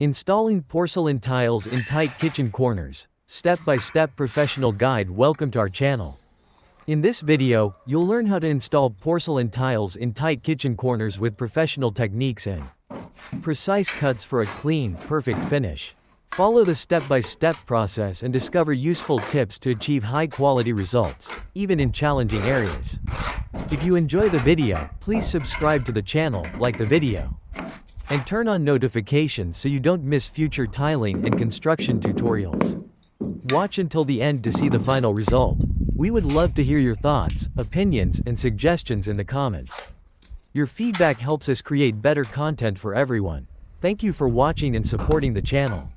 Installing porcelain tiles in tight kitchen corners. Step-by-step professional guide. Welcome to our channel. In this video, you'll learn how to install porcelain tiles in tight kitchen corners with professional techniques and precise cuts for a clean, perfect finish. Follow the step-by-step process and discover useful tips to achieve high-quality results, even in challenging areas. If you enjoy the video, please subscribe to the channel, like the video, and turn on notifications so you don't miss future tiling and construction tutorials. Watch until the end to see the final result. We would love to hear your thoughts, opinions, and suggestions in the comments. Your feedback helps us create better content for everyone. Thank you for watching and supporting the channel.